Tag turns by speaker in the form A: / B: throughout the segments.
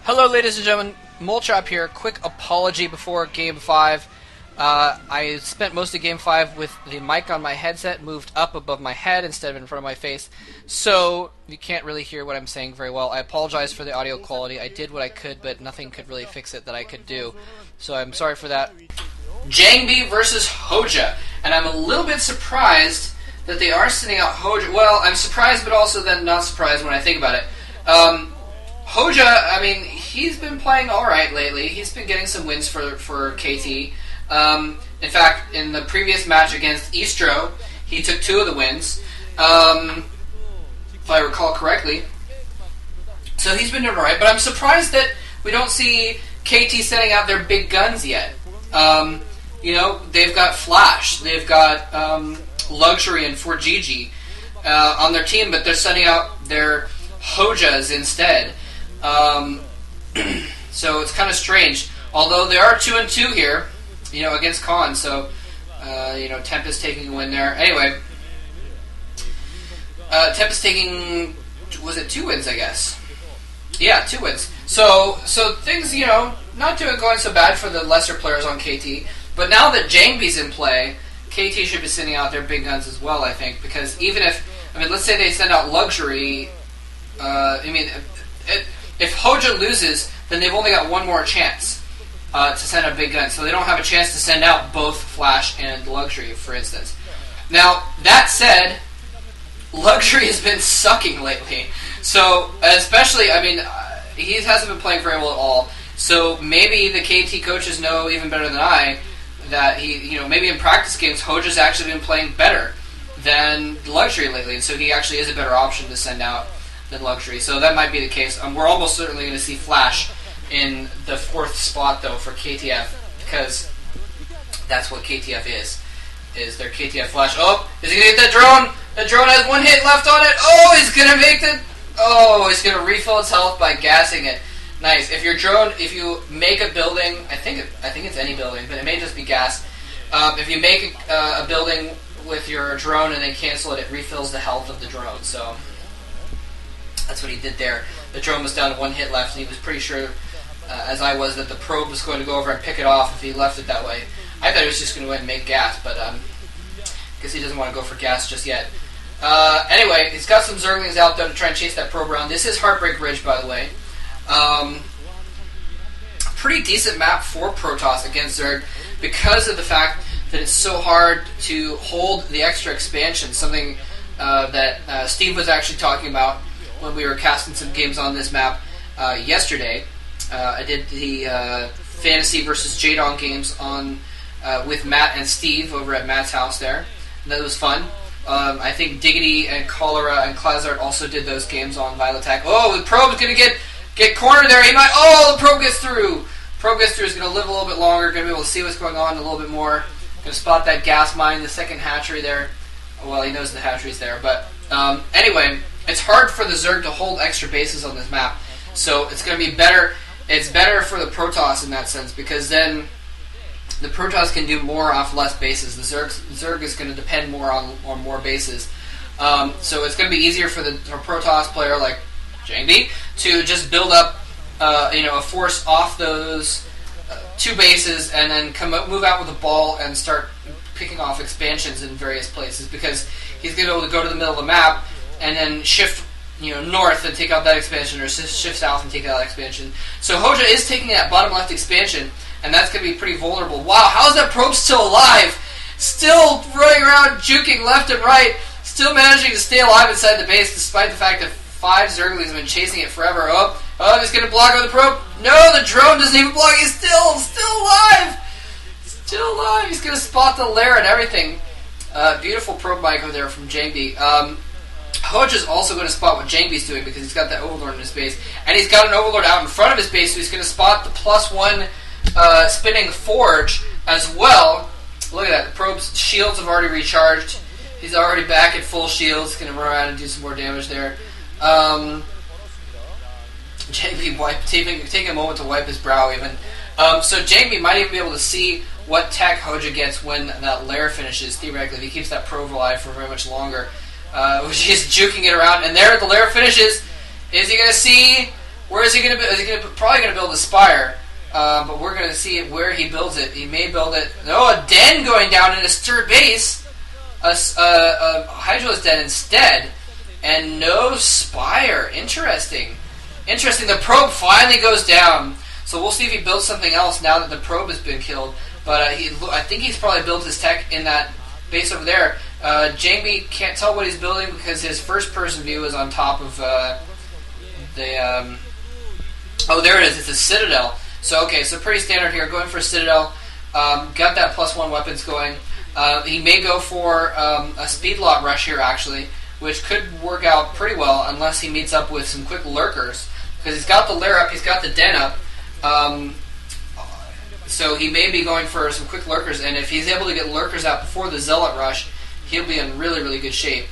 A: Hello, ladies and gentlemen. Molchop here. Quick apology before Game 5. I spent most of Game 5 with the mic on my headset moved up above my head instead of in front of my face, so you can't really hear what I'm saying very well. I apologize for the audio quality. I did what I could, but nothing could really fix it that I could do, so I'm sorry for that. Jangbi versus Hoejja, and I'm a little bit surprised that they are sending out Hoejja. Well, I'm surprised, but also then not surprised when I think about it. Hoejja, I mean, he's been playing alright lately. He's been getting some wins for KT. In fact, in the previous match against Istro, he took 2 of the wins, if I recall correctly. So he's been doing alright, but I'm surprised that we don't see KT sending out their big guns yet. You know, they've got Flash, they've got Luxury and Forgigi on their team, but they're sending out their Hoejjas instead. So it's kind of strange. Although they are 2-2 here, you know, against Khan. So, you know, Tempest taking a win there. Anyway, Tempest taking, was it 2 wins? I guess. Yeah, 2 wins. So things, you know, not going so bad for the lesser players on KT. But now that Jangbi's in play, KT should be sending out their big guns as well, I think, because even if, I mean, let's say they send out Luxury. I mean, if Hoejja loses, then they've only got one more chance to send out big guns. So they don't have a chance to send out both Flash and Luxury, for instance. Now, that said, Luxury has been sucking lately. So, especially, I mean, he hasn't been playing very well at all. So maybe the KT coaches know even better than I that he, you know, maybe in practice games, Hoejja's actually been playing better than Luxury lately. And so he actually is a better option to send out than Luxury. So that might be the case. We're almost certainly going to see Flash in the 4th spot, though, for KTF, because that's what KTF is their KTF Flash. Oh, is he going to get that drone? That drone has 1 hit left on it. Oh, he's going to make the... Oh, he's going to refill its health by gassing it. Nice. If your drone, if you make a building, I think it's any building, but it may just be gas. If you make a building with your drone and then cancel it, it refills the health of the drone. So that's what he did there. The drone was down to 1 hit left, and he was pretty sure, as I was, that the probe was going to go over and pick it off if he left it that way. I thought he was just going to go ahead and make gas, but I guess he doesn't want to go for gas just yet. Anyway, he's got some Zerglings out there to try and chase that probe around. This is Heartbreak Ridge, by the way. Pretty decent map for Protoss against Zerg because of the fact that it's so hard to hold the extra expansion, something that Steve was actually talking about when we were casting some games on this map yesterday. I did the Fantasy versus Jadon games on with Matt and Steve over at Matt's house there. And that was fun. I think Diggity and Cholera and Klazart also did those games on Violatak. Oh, the probe's going to get cornered there. He might. Oh, the probe gets through. Probe gets through. Is going to live a little bit longer. Going to be able to see what's going on a little bit more. Going to spot that gas mine, the second hatchery there. Well, he knows the hatchery's there. But anyway, it's hard for the Zerg to hold extra bases on this map. So it's going to be better. It's better for the Protoss in that sense because then the Protoss can do more off less bases. The Zerg is going to depend more on more bases. So it's going to be easier for the Protoss player like Jangbi to just build up, you know, a force off those 2 bases and then move out with a ball and start picking off expansions in various places because he's going to be able to go to the middle of the map and then shift, you know, north and take out that expansion or shift south and take out that expansion. So Hoejja is taking that bottom left expansion, and that's going to be pretty vulnerable. Wow, how is that probe still alive? Still running around, juking left and right, still managing to stay alive inside the base despite the fact that 5 Zerglings have been chasing it forever. Oh, he's going to block out the probe. No, the drone doesn't even block. He's still alive. Still alive. He's going to spot the lair and everything. Beautiful probe micro there from Jangbi. Hoejja's also going to spot what Jangbi's doing because he's got that Overlord in his base. And he's got an Overlord out in front of his base, so he's going to spot the +1 spinning Forge as well. Look at that. The probe's shields have already recharged. He's already back at full shields. Going to run around and do some more damage there. Jangbi taking a moment to wipe his brow even. So Jangbi might even be able to see what tech Hoejja gets when that lair finishes, theoretically, if he keeps that probe alive for very much longer. He's juking it around, and there the lair finishes. Is he going to see Where is he going to build? Is he probably going to build a spire? But we're going to see where he builds it. He may build it. Oh, a den going down in his third base. A Hydralisk den instead. And no spire. Interesting. The probe finally goes down. So we'll see if he builds something else now that the probe has been killed. But I think he's probably built his tech in that base over there. Jangbi can't tell what he's building because his first-person view is on top of oh, there it is. It's a citadel. So, okay, so pretty standard here. Going for a citadel. Got that +1 weapons going. He may go for a speed lot rush here, actually, which could work out pretty well unless he meets up with some quick lurkers. Because he's got the lair up, he's got the den up. So he may be going for some quick lurkers, and if he's able to get lurkers out before the zealot rush, he'll be in really, really good shape.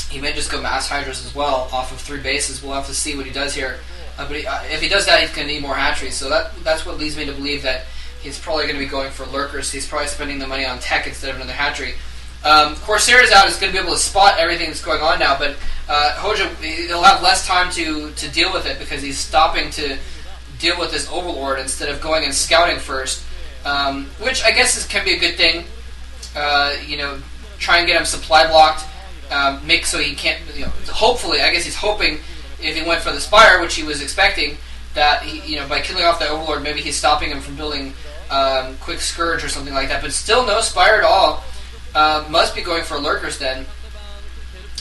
A: He may just go mass hydras as well off of 3 bases. We'll have to see what he does here. But if he does that, he's going to need more hatcheries. So that's what leads me to believe that he's probably going to be going for lurkers. He's probably spending the money on tech instead of another hatchery. Corsair is out. Is going to be able to spot everything that's going on now, but Hoejja, he'll have less time to deal with it because he's stopping to deal with this overlord instead of going and scouting first, which I guess can be a good thing. Try and get him supply blocked, make so he can't. Hopefully, I guess he's hoping if he went for the spire, which he was expecting, that by killing off the overlord, maybe he's stopping him from building quick scourge or something like that. But still, no spire at all. Must be going for lurkers then.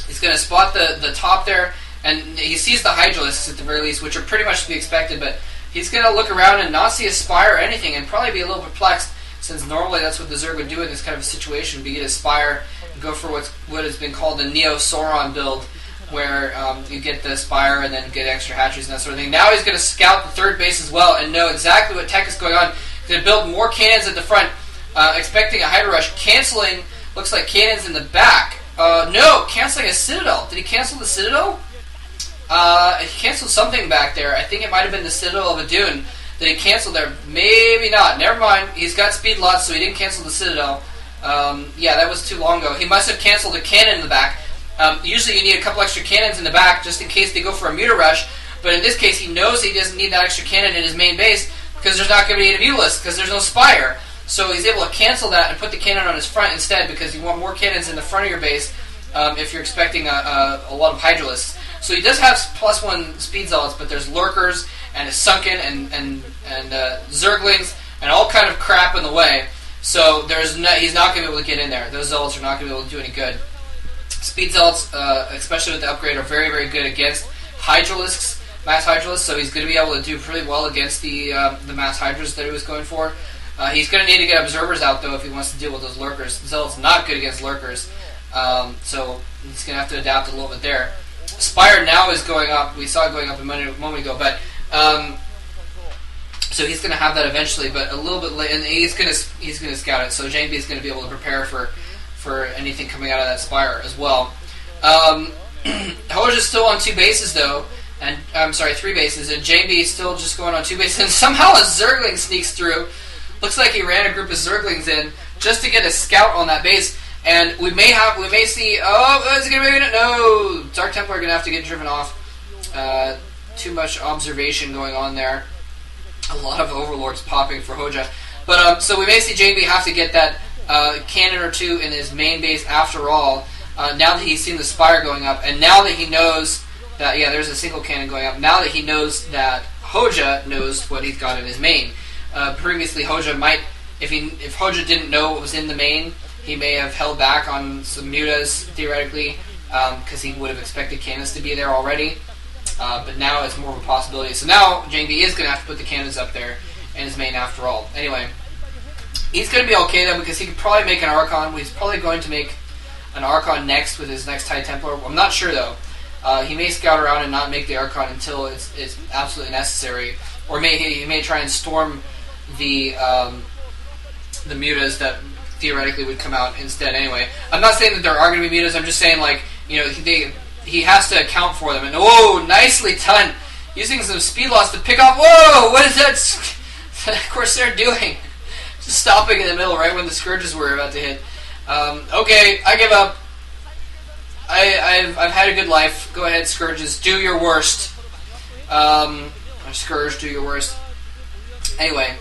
A: He's going to spot the top there, and he sees the Hydralisks at the very least, which are pretty much to be expected, but he's going to look around and not see a spire or anything, and probably be a little perplexed, since normally that's what the Zerg would do in this kind of a situation, be get a spire, and go for what has been called the Neo-Sauron build, where you get the spire and then get extra hatcheries and that sort of thing. Now he's going to scout the third base as well, and know exactly what tech is going on. He's going to build more cannons at the front, expecting a Hydra Rush, canceling, looks like cannons in the back. No, canceling a Citadel. Did he cancel the Citadel? He canceled something back there. I think it might have been the Citadel of Adun that he canceled there. Maybe not. Never mind. He's got speed lots, so he didn't cancel the Citadel. Yeah, that was too long ago. He must have canceled a cannon in the back. Usually you need a couple extra cannons in the back just in case they go for a Muta Rush, but in this case he knows he doesn't need that extra cannon in his main base because there's not going to be any Mutalisk because there's no Spire. So he's able to cancel that and put the cannon on his front instead because you want more cannons in the front of your base if you're expecting a lot of Hydralisks. So he does have +1 speed zealots, but there's lurkers and a sunken and zerglings and all kind of crap in the way. So he's not going to be able to get in there. Those zealots are not going to be able to do any good. Speed zealots, especially with the upgrade, are very, very good against Hydralisks, mass Hydralisks. So he's going to be able to do pretty well against the mass Hydras that he was going for. He's going to need to get observers out though if he wants to deal with those lurkers. Zealot's not good against lurkers, so he's going to have to adapt a little bit there. Spire now is going up. We saw it going up a moment ago, but so he's going to have that eventually, but a little bit late, and he's going to scout it. So Jangbi is going to be able to prepare for anything coming out of that Spire as well. Hoejja's still on 2 bases though, and I'm sorry, 3 bases, and Jangbi is still just going on 2 bases, and somehow a Zergling sneaks through. Looks like he ran a group of Zerglings in just to get a scout on that base. And we may see. Oh, is it gonna be? No, Dark Templar are gonna have to get driven off. Too much observation going on there. A lot of overlords popping for Hoejja. But so we may see Jangbi have to get that cannon or 2 in his main base after all. Now that he's seen the Spire going up, and now that he knows that there's a single cannon going up. Now that he knows that Hoejja knows what he's got in his main. Previously, Hoejja might, if Hoejja didn't know what was in the main, he may have held back on some mutas, theoretically, because he would have expected cannons to be there already. But now it's more of a possibility. So now Jangbi is going to have to put the cannons up there in his main after all. Anyway, he's going to be okay though because he could probably make an Archon. He's probably going to make an Archon next with his next TIE Templar. I'm not sure though. He may scout around and not make the Archon until it's absolutely necessary. Or he may try and storm the mutas that theoretically would come out instead anyway. I'm not saying that there are going to be mutas, I'm just saying he has to account for them. And whoa, nicely done! Using some speed loss to pick off, whoa, what is that Corsair doing? Just stopping in the middle right when the Scourges were about to hit. Okay, I give up. I've had a good life. Go ahead, Scourges, do your worst. Scourge, do your worst. Anyway,